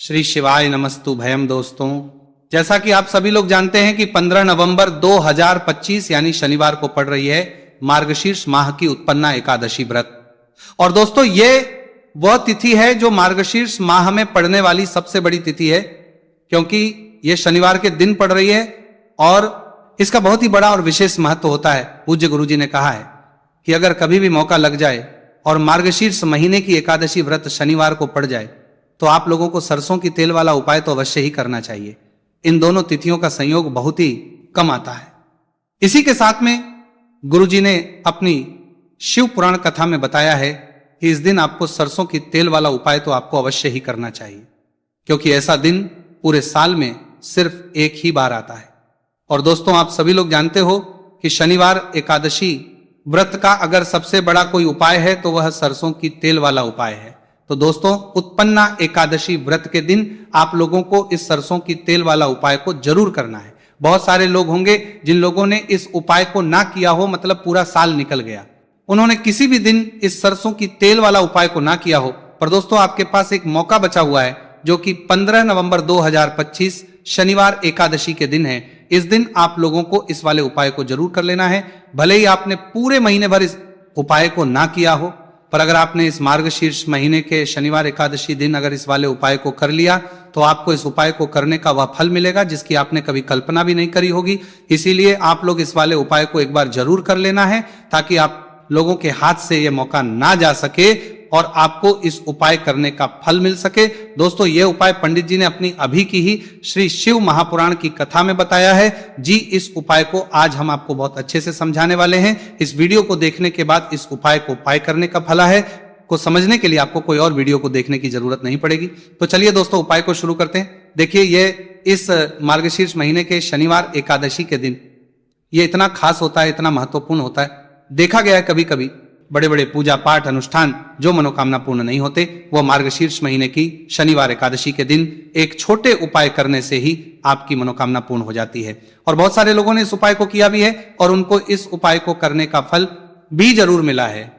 श्री शिवाय नमस्तु भयम। दोस्तों, जैसा कि आप सभी लोग जानते हैं कि 15 नवंबर 2025 यानी शनिवार को पड़ रही है मार्गशीर्ष माह की उत्पन्ना एकादशी व्रत। और दोस्तों, ये वह तिथि है जो मार्गशीर्ष माह में पड़ने वाली सबसे बड़ी तिथि है, क्योंकि यह शनिवार के दिन पड़ रही है और इसका बहुत ही बड़ा और विशेष महत्व होता है। पूज्य गुरु जी ने कहा है कि अगर कभी भी मौका लग जाए और मार्गशीर्ष महीने की एकादशी व्रत शनिवार को पड़ जाए तो आप लोगों को सरसों की तेल वाला उपाय तो अवश्य ही करना चाहिए। इन दोनों तिथियों का संयोग बहुत ही कम आता है। इसी के साथ में गुरुजी ने अपनी शिव पुराण कथा में बताया है कि इस दिन आपको सरसों की तेल वाला उपाय तो आपको अवश्य ही करना चाहिए, क्योंकि ऐसा दिन पूरे साल में सिर्फ एक ही बार आता है। और दोस्तों, आप सभी लोग जानते हो कि शनिवार एकादशी व्रत का अगर सबसे बड़ा कोई उपाय है तो वह सरसों की तेल वाला उपाय है। तो दोस्तों, उत्पन्ना एकादशी व्रत के दिन आप लोगों को इस सरसों की तेल वाला उपाय को जरूर करना है। बहुत सारे लोग होंगे जिन लोगों ने इस उपाय को ना किया हो, मतलब पूरा साल निकल गया, उन्होंने किसी भी दिन इस सरसों की तेल वाला उपाय को ना किया हो। पर दोस्तों, आपके पास एक मौका बचा हुआ है जो कि 15 नवंबर 2025 शनिवार एकादशी के दिन है। इस दिन आप लोगों को इस वाले उपाय को जरूर कर लेना है। भले ही आपने पूरे महीने भर इस उपाय को ना किया हो, पर अगर आपने इस मार्गशीर्ष महीने के शनिवार एकादशी दिन अगर इस वाले उपाय को कर लिया तो आपको इस उपाय को करने का वह फल मिलेगा जिसकी आपने कभी कल्पना भी नहीं करी होगी। इसीलिए आप लोग इस वाले उपाय को एक बार जरूर कर लेना है, ताकि आप लोगों के हाथ से यह मौका ना जा सके और आपको इस उपाय करने का फल मिल सके। दोस्तों, यह उपाय पंडित जी ने अपनी अभी की ही श्री शिव महापुराण की कथा में बताया है जी। इस उपाय को आज हम आपको बहुत अच्छे से समझाने वाले हैं। इस वीडियो को देखने के बाद इस उपाय को उपाय करने का फला है को समझने के लिए आपको कोई और वीडियो को देखने की जरूरत नहीं पड़ेगी। तो चलिए दोस्तों, उपाय को शुरू करते हैं। देखिए, यह इस मार्गशीर्ष महीने के शनिवार एकादशी के दिन ये इतना खास होता है, इतना महत्वपूर्ण होता है। देखा गया है कभी कभी बड़े बड़े पूजा पाठ अनुष्ठान जो मनोकामना पूर्ण नहीं होते, वह मार्गशीर्ष महीने की शनिवार एकादशी के दिन एक छोटे उपाय करने से ही आपकी मनोकामना पूर्ण हो जाती है। और बहुत सारे लोगों ने इस उपाय को किया भी है और उनको इस उपाय को करने का फल भी जरूर मिला है।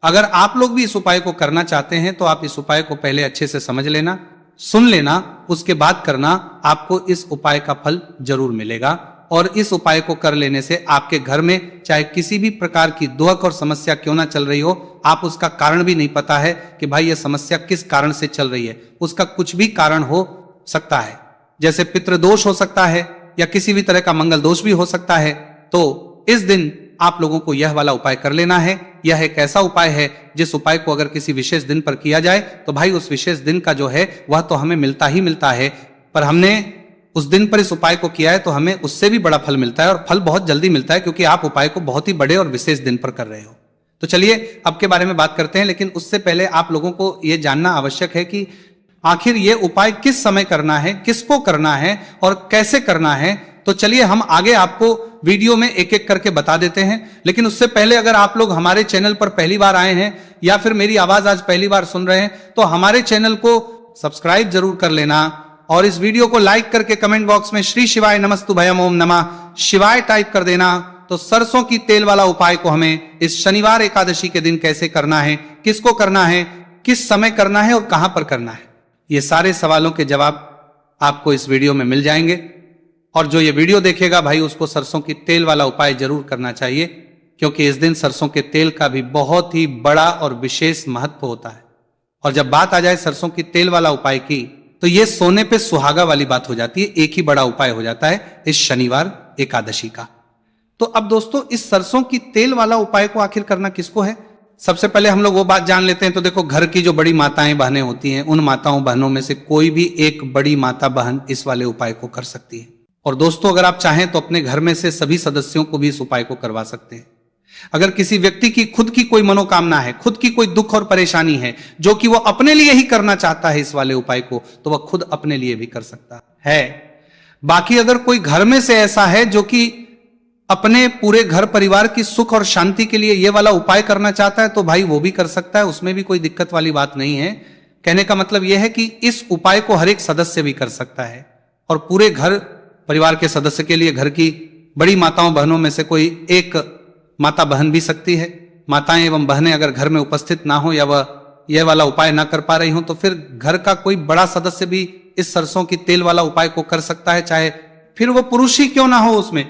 अगर आप लोग भी इस उपाय को करना चाहते हैं तो आप इस उपाय को पहले अच्छे से समझ लेना, सुन लेना, उसके बाद करना। आपको इस उपाय का फल जरूर मिलेगा। और इस उपाय को कर लेने से आपके घर में चाहे किसी भी प्रकार की दुख और समस्या क्यों ना चल रही हो, आप उसका कारण भी नहीं पता है कि भाई यह समस्या किस कारण से चल रही है, उसका कुछ भी कारण हो सकता है। जैसे पितृदोष हो सकता है या किसी भी तरह का मंगल दोष भी हो सकता है। तो इस दिन आप लोगों को यह वाला उपाय कर लेना है। यह एक ऐसा उपाय है जिस उपाय को अगर किसी विशेष दिन पर किया जाए तो भाई उस विशेष दिन का जो है वह तो हमें मिलता ही मिलता है, पर हमने उस दिन पर इस उपाय को किया है तो हमें उससे भी बड़ा फल मिलता है, और फल बहुत जल्दी मिलता है क्योंकि आप उपाय को बहुत ही बड़े और विशेष दिन पर कर रहे हो। तो चलिए अब के बारे में बात करते हैं, लेकिन उससे पहले आप लोगों को यह जानना आवश्यक है कि आखिर यह उपाय किस समय करना है, किसको करना है और कैसे करना है। तो चलिए हम आगे आपको वीडियो में एक एक करके बता देते हैं। लेकिन उससे पहले अगर आप लोग हमारे चैनल पर पहली बार आए हैं या फिर मेरी आवाज आज पहली बार सुन रहे हैं तो हमारे चैनल को सब्सक्राइब जरूर कर लेना और इस वीडियो को लाइक करके कमेंट बॉक्स में श्री शिवाय नमस्तु भयम ओम नमः शिवाय टाइप कर देना। तो सरसों की तेल वाला उपाय को हमें इस शनिवार एकादशी के दिन कैसे करना है, किसको करना है, किस समय करना है और कहां पर करना है, ये सारे सवालों के जवाब आपको इस वीडियो में मिल जाएंगे। और जो ये वीडियो देखेगा भाई उसको सरसों की तेल वाला उपाय जरूर करना चाहिए, क्योंकि इस दिन सरसों के तेल का भी बहुत ही बड़ा और विशेष महत्व होता है। और जब बात आ जाए सरसों की तेल वाला उपाय की तो यह सोने पे सुहागा वाली बात हो जाती है। एक ही बड़ा उपाय हो जाता है इस शनिवार एकादशी का। तो अब दोस्तों, इस सरसों की तेल वाला उपाय को आखिर करना किसको है, सबसे पहले हम लोग वो बात जान लेते हैं। तो देखो, घर की जो बड़ी माताएं बहनें होती हैं, उन माताओं बहनों में से कोई भी एक बड़ी माता बहन इस वाले उपाय को कर सकती है। और दोस्तों, अगर आप चाहें तो अपने घर में से सभी सदस्यों को भी इस उपाय को करवा सकते हैं। अगर किसी व्यक्ति की खुद की कोई मनोकामना है, खुद की कोई दुख और परेशानी है जो कि वो अपने लिए ही करना चाहता है इस वाले उपाय को, तो वह खुद अपने लिए भी कर सकता है। बाकी अगर कोई घर में से ऐसा है जो कि अपने पूरे घर परिवार की सुख और शांति के लिए यह वाला उपाय करना चाहता है तो भाई वो भी कर सकता है, उसमें भी कोई दिक्कत वाली बात नहीं है। कहने का मतलब यह है कि इस उपाय को हर एक सदस्य भी कर सकता है और पूरे घर परिवार के सदस्य के लिए घर की बड़ी माताओं बहनों में से कोई एक माता बहन भी सकती है। माताएं एवं बहनें अगर घर में उपस्थित ना हो या वह यह वाला उपाय ना कर पा रही हो तो फिर घर का कोई बड़ा सदस्य भी इस सरसों की तेल वाला उपाय को कर सकता है, चाहे फिर वो पुरुष ही क्यों ना हो, उसमें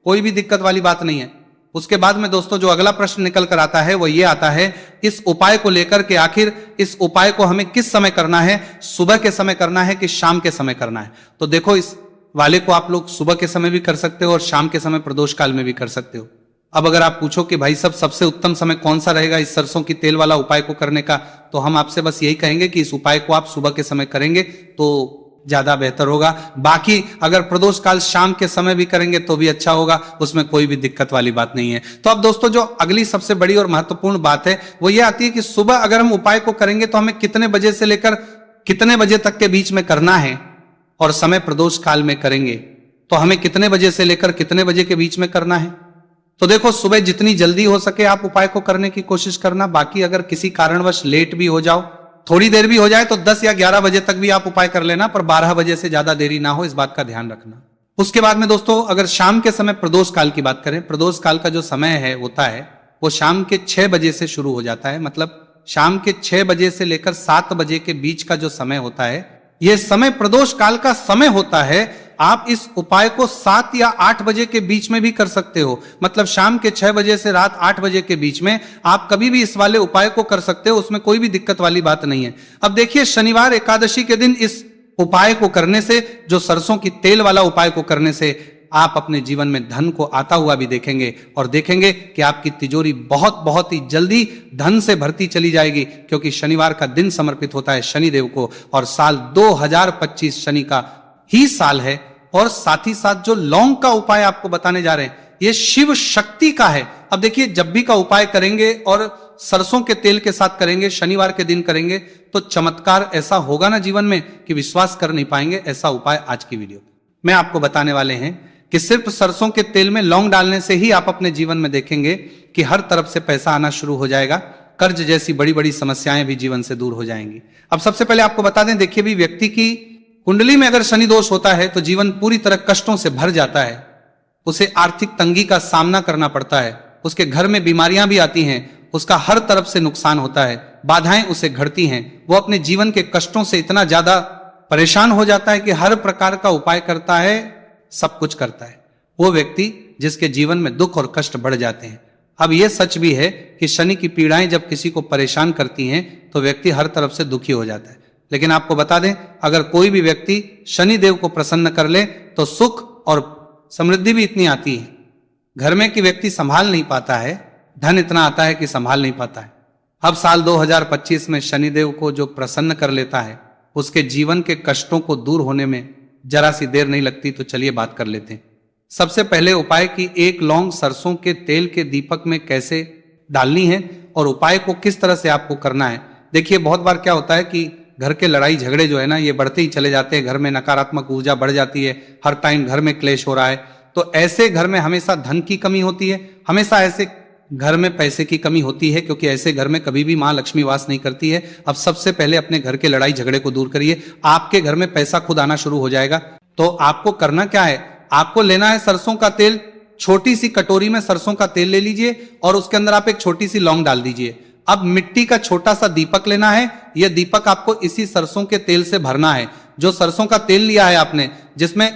कोई भी दिक्कत वाली बात नहीं है। उसके बाद में दोस्तों जो अगला प्रश्न निकल कर आता है वो ये आता है इस उपाय को लेकर के, आखिर इस उपाय को हमें किस समय करना है, सुबह के समय करना है कि शाम के समय करना है। तो देखो इस वाले को आप लोग सुबह के समय भी कर सकते हो और शाम के समय प्रदोष काल में भी कर सकते हो। अब अगर आप पूछो कि भाई सब सबसे उत्तम समय कौन सा रहेगा इस सरसों की तेल वाला उपाय को करने का, तो हम आपसे बस यही कहेंगे कि इस उपाय को आप सुबह के समय करेंगे तो ज्यादा बेहतर होगा। बाकी अगर प्रदोष काल शाम के समय भी करेंगे तो भी अच्छा होगा, उसमें कोई भी दिक्कत वाली बात नहीं है। तो अब दोस्तों जो अगली सबसे बड़ी और महत्वपूर्ण बात है वो ये आती है कि सुबह अगर हम उपाय को करेंगे तो हमें कितने बजे से लेकर कितने बजे तक के बीच में करना है, और समय प्रदोष काल में करेंगे तो हमें कितने बजे से लेकर कितने बजे के बीच में करना है। तो देखो सुबह जितनी जल्दी हो सके आप उपाय को करने की कोशिश करना। बाकी अगर किसी कारणवश लेट भी हो जाओ, थोड़ी देर भी हो जाए, तो 10 या 11 बजे तक भी आप उपाय कर लेना, पर 12 बजे से ज्यादा देरी ना हो, इस बात का ध्यान रखना। उसके बाद में दोस्तों अगर शाम के समय प्रदोष काल की बात करें, प्रदोष काल का जो समय है होता है वो शाम के 6 बजे से शुरू हो जाता है। मतलब शाम के 6 बजे से लेकर 7 बजे के बीच का जो समय होता है, यह समय प्रदोष काल का समय होता है। आप इस उपाय को 7 या 8 बजे के बीच में भी कर सकते हो। मतलब शाम के 6 बजे से रात 8 बजे के बीच में आप कभी भी इस वाले उपाय को कर सकते हो, उसमें कोई भी दिक्कत वाली बात नहीं है। अब देखिए शनिवार एकादशी के दिन इस उपाय को करने से, जो सरसों की तेल वाला उपाय को करने से, आप अपने जीवन में धन को आता हुआ भी देखेंगे और देखेंगे कि आपकी तिजोरी बहुत बहुत ही जल्दी धन से भरती चली जाएगी, क्योंकि शनिवार का दिन समर्पित होता है शनिदेव को और साल 2025 शनि का ही साल है। और साथ ही साथ जो लौंग का उपाय आपको बताने जा रहे हैं ये शिव शक्ति का है। अब देखिए जब भी का उपाय करेंगे और सरसों के तेल के साथ करेंगे, शनिवार के दिन करेंगे, तो चमत्कार ऐसा होगा ना जीवन में कि विश्वास कर नहीं पाएंगे। ऐसा उपाय आज की वीडियो में आपको बताने वाले हैं कि सिर्फ सरसों के तेल में लौंग डालने से ही आप अपने जीवन में देखेंगे कि हर तरफ से पैसा आना शुरू हो जाएगा, कर्ज जैसी बड़ी बड़ी समस्याएं भी जीवन से दूर हो जाएंगी। अब सबसे पहले आपको बता दें, देखिए भी व्यक्ति की कुंडली में अगर शनि दोष होता है तो जीवन पूरी तरह कष्टों से भर जाता है, उसे आर्थिक तंगी का सामना करना पड़ता है, उसके घर में बीमारियां भी आती हैं, उसका हर तरफ से नुकसान होता है, बाधाएं उसे घटती हैं, वो अपने जीवन के कष्टों से इतना ज्यादा परेशान हो जाता है कि हर प्रकार का उपाय करता है, सब कुछ करता है। वो व्यक्ति जिसके जीवन में दुख और कष्ट बढ़ जाते हैं। अब यह सच भी है कि शनि की पीड़ाएं जब किसी को परेशान करती हैं तो व्यक्ति हर तरफ से दुखी हो जाता है। लेकिन आपको बता दें, अगर कोई भी व्यक्ति शनि देव को प्रसन्न कर ले तो सुख और समृद्धि भी इतनी आती है, घर में कि व्यक्ति संभाल नहीं पाता है, धन इतना आता है कि संभाल नहीं पाता है। अब साल 2025 में शनिदेव को जो प्रसन्न कर लेता है उसके जीवन के कष्टों को दूर होने में जरा सी देर नहीं लगती। तो चलिए बात कर लेते हैं। सबसे पहले उपाय की एक लौंग सरसों के तेल के दीपक में कैसे डालनी है और उपाय को किस तरह से आपको करना है। देखिए बहुत बार क्या होता है कि घर के लड़ाई झगड़े जो है ना ये बढ़ते ही चले जाते हैं, घर में नकारात्मक ऊर्जा बढ़ जाती है, हर टाइम घर में क्लेश हो रहा है। तो ऐसे घर में हमेशा धन की कमी होती है, हमेशा ऐसे घर में पैसे की कमी होती है, क्योंकि ऐसे घर में कभी भी मां लक्ष्मी वास नहीं करती है। अब सबसे पहले अपने घर के लड़ाई झगड़े को दूर करिए, आपके घर में पैसा खुद आना शुरू हो जाएगा। तो आपको करना क्या है, आपको लेना है सरसों का तेल, छोटी सी कटोरी में सरसों का तेल ले लीजिए और उसके अंदर आप एक छोटी सी लौंग डाल दीजिए। अब मिट्टी का छोटा सा दीपक लेना है, यह दीपक आपको इसी सरसों के तेल से भरना है। जो सरसों का तेल लिया है आपने, जिसमें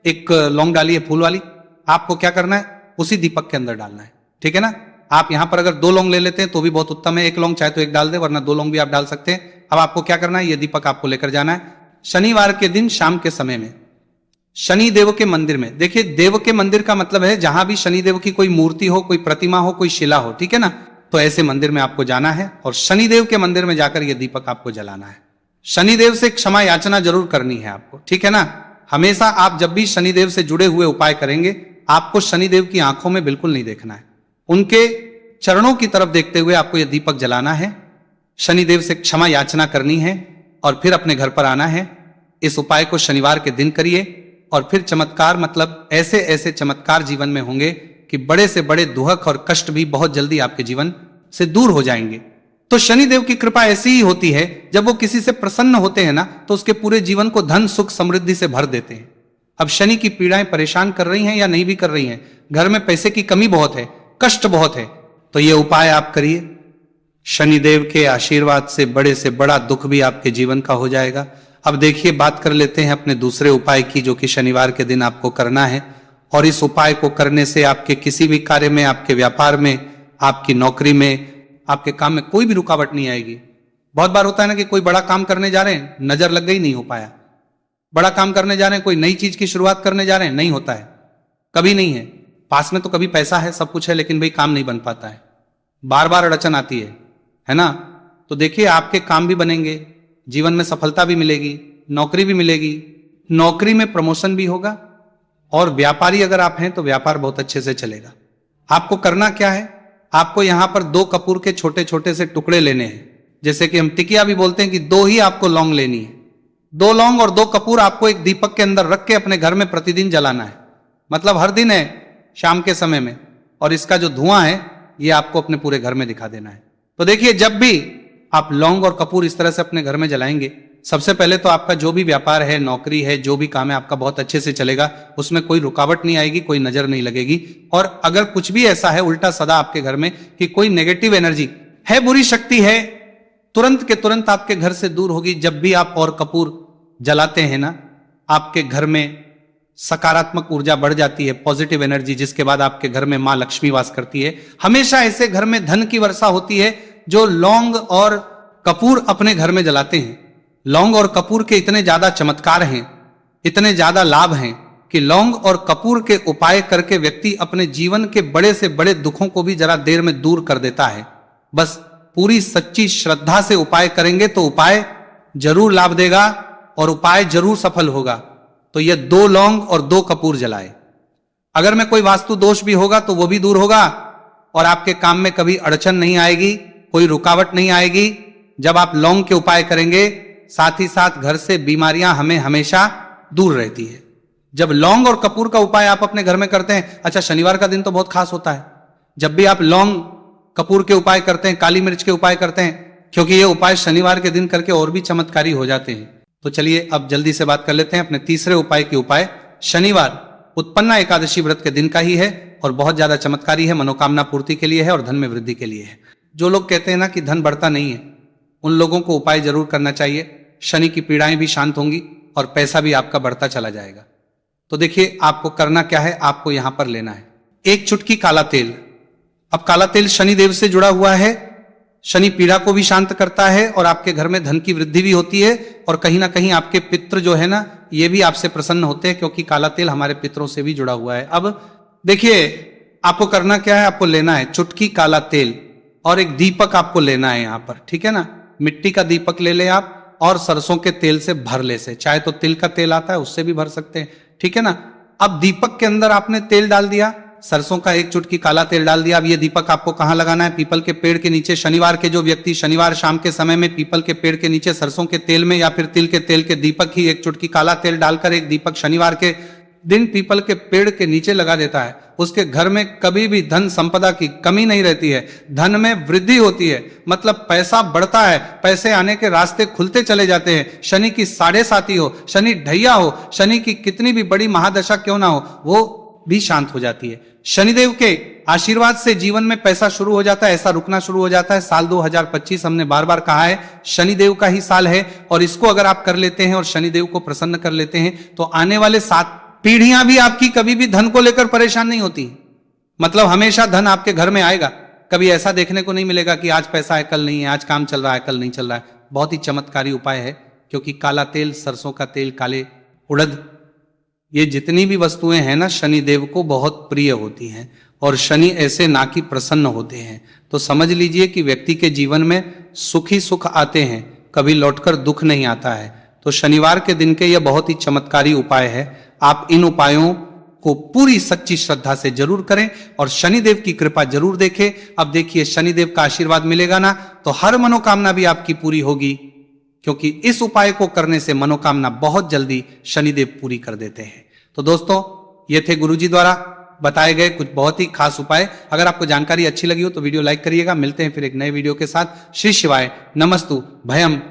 एक लौंग डाली है फूल वाली, आपको क्या करना है उसी दीपक के अंदर डालना है, ठीक है ना। आप यहां पर अगर 2 लौंग ले लेते हैं तो भी बहुत उत्तम है, 1 लौंग चाहे तो 1 डाल दे, वरना 2 लौंग भी आप डाल सकते हैं। अब आपको क्या करना है, यह दीपक आपको लेकर जाना है शनिवार के दिन शाम के समय में शनि देव के मंदिर में। देखिए देव के मंदिर का मतलब है जहां भी शनि देव की कोई मूर्ति हो, कोई प्रतिमा हो, कोई शिला हो, ठीक है ना। तो ऐसे मंदिर में आपको जाना है और शनिदेव के मंदिर में जाकर यह दीपक आपको जलाना है। शनिदेव से क्षमा याचना जरूर करनी है आपको, ठीक है ना। हमेशा आप जब भी शनिदेव से जुड़े हुए उपाय करेंगे आपको शनिदेव की आंखों में बिल्कुल नहीं देखना है, उनके चरणों की तरफ देखते हुए आपको यह दीपक जलाना है, शनिदेव से क्षमा याचना करनी है और फिर अपने घर पर आना है। इस उपाय को शनिवार के दिन करिए और फिर चमत्कार, मतलब ऐसे ऐसे चमत्कार जीवन में होंगे कि बड़े से बड़े दुख और कष्ट भी बहुत जल्दी आपके जीवन से दूर हो जाएंगे। तो शनिदेव की कृपा ऐसी ही होती है, जब वो किसी से प्रसन्न होते हैं ना तो उसके पूरे जीवन को धन सुख समृद्धि से भर देते हैं। अब शनि की पीड़ाएं परेशान कर रही हैं या नहीं भी कर रही हैं, घर में पैसे की कमी बहुत है, कष्ट बहुत है, तो ये उपाय आप करिए। शनिदेव के आशीर्वाद से बड़ा दुख भी आपके जीवन का हो जाएगा। अब देखिए, बात कर लेते हैं अपने दूसरे उपाय की, जो कि शनिवार के दिन आपको करना है। और इस उपाय को करने से आपके किसी भी कार्य में, आपके व्यापार में, आपकी नौकरी में, आपके काम में कोई भी रुकावट नहीं आएगी। बहुत बार होता है ना कि कोई बड़ा काम करने जा रहे हैं, नजर लग गई, नहीं हो पाया। बड़ा काम करने जा रहे हैं, कोई नई चीज की शुरुआत करने जा रहे हैं, नहीं होता है, कभी नहीं है। पास में तो कभी पैसा है, सब कुछ है, लेकिन भाई काम नहीं बन पाता है, बार बार अड़चन आती है ना। तो देखिए, आपके काम भी बनेंगे, जीवन में सफलता भी मिलेगी, नौकरी भी मिलेगी, नौकरी में प्रमोशन भी होगा, और व्यापारी अगर आप हैं तो व्यापार बहुत अच्छे से चलेगा। आपको करना क्या है, आपको यहां पर 2 कपूर के छोटे छोटे से टुकड़े लेने हैं, जैसे कि हम टिकिया भी बोलते हैं कि 2 ही आपको लौंग लेनी है। 2 लौंग और 2 कपूर आपको एक दीपक के अंदर रख के अपने घर में प्रतिदिन जलाना है, मतलब हर दिन है शाम के समय में। और इसका जो धुआं है ये आपको अपने पूरे घर में दिखा देना है। तो देखिए, जब भी आप लौंग और कपूर इस तरह से अपने घर में जलाएंगे, सबसे पहले तो आपका जो भी व्यापार है, नौकरी है, जो भी काम है आपका बहुत अच्छे से चलेगा, उसमें कोई रुकावट नहीं आएगी, कोई नजर नहीं लगेगी। और अगर कुछ भी ऐसा है उल्टा सदा आपके घर में कि कोई नेगेटिव एनर्जी है, बुरी शक्ति है, तुरंत के तुरंत आपके घर से दूर होगी। जब भी आप और कपूर जलाते हैं ना, आपके घर में सकारात्मक ऊर्जा बढ़ जाती है, पॉजिटिव एनर्जी, जिसके बाद आपके घर में मां लक्ष्मी वास करती है। हमेशा ऐसे घर में धन की वर्षा होती है जो लौंग और कपूर अपने घर में जलाते हैं। लौंग और कपूर के इतने ज्यादा चमत्कार हैं, इतने ज्यादा लाभ हैं कि लौंग और कपूर के उपाय करके व्यक्ति अपने जीवन के बड़े से बड़े दुखों को भी जरा देर में दूर कर देता है। बस पूरी सच्ची श्रद्धा से उपाय करेंगे तो उपाय जरूर लाभ देगा और उपाय जरूर सफल होगा। तो ये 2 लौंग और 2 कपूर जलाए। अगर में कोई वास्तु दोष भी होगा तो वो भी दूर होगा और आपके काम में कभी अड़चन नहीं आएगी, कोई रुकावट नहीं आएगी। जब आप लौंग के उपाय करेंगे, साथ ही साथ घर से बीमारियां हमें हमेशा दूर रहती है। जब लौंग और कपूर का उपाय आप अपने घर में करते हैं, अच्छा शनिवार का दिन तो बहुत खास होता है, जब भी आप लौंग कपूर के उपाय करते हैं, काली मिर्च के उपाय करते हैं, क्योंकि ये उपाय शनिवार के दिन करके और भी चमत्कारी हो जाते हैं। तो चलिए अब जल्दी से बात कर लेते हैं अपने तीसरे उपाय के उपाय। शनिवार उत्पन्ना एकादशी व्रत के दिन का ही है और बहुत ज्यादा चमत्कारी है, मनोकामना पूर्ति के लिए है और धन में वृद्धि के लिए है। जो लोग कहते हैं ना कि धन बढ़ता नहीं है, उन लोगों को उपाय जरूर करना चाहिए। शनि की पीड़ाएं भी शांत होंगी और पैसा भी आपका बढ़ता चला जाएगा। तो देखिए, आपको करना क्या है, आपको यहां पर लेना है 1 चुटकी काला तेल। अब काला तेल शनि देव से जुड़ा हुआ है, शनि पीड़ा को भी शांत करता है और आपके घर में धन की वृद्धि भी होती है और कहीं ना कहीं आपके पितृ जो है ना, ये भी आपसे प्रसन्न होते हैं, क्योंकि काला तेल हमारे पितरों से भी जुड़ा हुआ है। अब देखिए, आपको करना क्या है, आपको लेना है चुटकी काला तेल और एक दीपक आपको लेना है यहां पर, ठीक है ना। मिट्टी का दीपक ले ले आप और सरसों के तेल से भर ले से, चाहे तो तिल का तेल आता है उससे भी भर सकते हैं, ठीक है ना। अब दीपक के अंदर आपने तेल डाल दिया, सरसों का 1 चुटकी काला तेल डाल दिया। अब ये दीपक आपको कहां लगाना है, पीपल के पेड़ के नीचे। शनिवार के जो व्यक्ति शनिवार शाम के समय में पीपल के पेड़ के नीचे सरसों के तेल में या फिर तिल के तेल के दीपक ही 1 चुटकी काला तेल डालकर एक दीपक शनिवार के दिन पीपल के पेड़ के नीचे लगा देता है, उसके घर में कभी भी धन संपदा की कमी नहीं रहती है, धन में वृद्धि होती है, मतलब पैसा बढ़ता है, पैसे आने के रास्ते खुलते चले जाते हैं। शनि की 7.5 हो, शनि ढैया हो, शनि की कितनी भी बड़ी महादशा क्यों ना हो, वो भी शांत हो जाती है। शनिदेव के आशीर्वाद से जीवन में पैसा शुरू हो जाता है, ऐसा रुकना शुरू हो जाता है। साल 2025 हमने बार बार कहा है शनिदेव का ही साल है और इसको अगर आप कर लेते हैं और शनिदेव को प्रसन्न कर लेते हैं तो आने वाले 7 पीढ़ियां भी आपकी कभी भी धन को लेकर परेशान नहीं होती। मतलब हमेशा धन आपके घर में आएगा, कभी ऐसा देखने को नहीं मिलेगा कि आज पैसा है कल नहीं है, आज काम चल रहा है कल नहीं चल रहा है। बहुत ही चमत्कारी उपाय है, क्योंकि काला तेल, सरसों का तेल, काले उड़द, ये जितनी भी वस्तुएं हैं ना शनिदेव को बहुत प्रिय होती हैं और शनि ऐसे ना कि प्रसन्न होते हैं। तो समझ लीजिए कि व्यक्ति के जीवन में सुख ही सुख आते हैं, कभी लौटकर दुख नहीं आता है। तो शनिवार के दिन के यह बहुत ही चमत्कारी उपाय है। आप इन उपायों को पूरी सच्ची श्रद्धा से जरूर करें और शनिदेव की कृपा जरूर देखें। अब देखिए, शनिदेव का आशीर्वाद मिलेगा ना तो हर मनोकामना भी आपकी पूरी होगी, क्योंकि इस उपाय को करने से मनोकामना बहुत जल्दी शनिदेव पूरी कर देते हैं। तो दोस्तों, ये थे गुरुजी द्वारा बताए गए कुछ बहुत ही खास उपाय। अगर आपको जानकारी अच्छी लगी हो तो वीडियो लाइक करिएगा। मिलते हैं फिर एक नए वीडियो के साथ। श्री शिवाय नमस्तु भयम।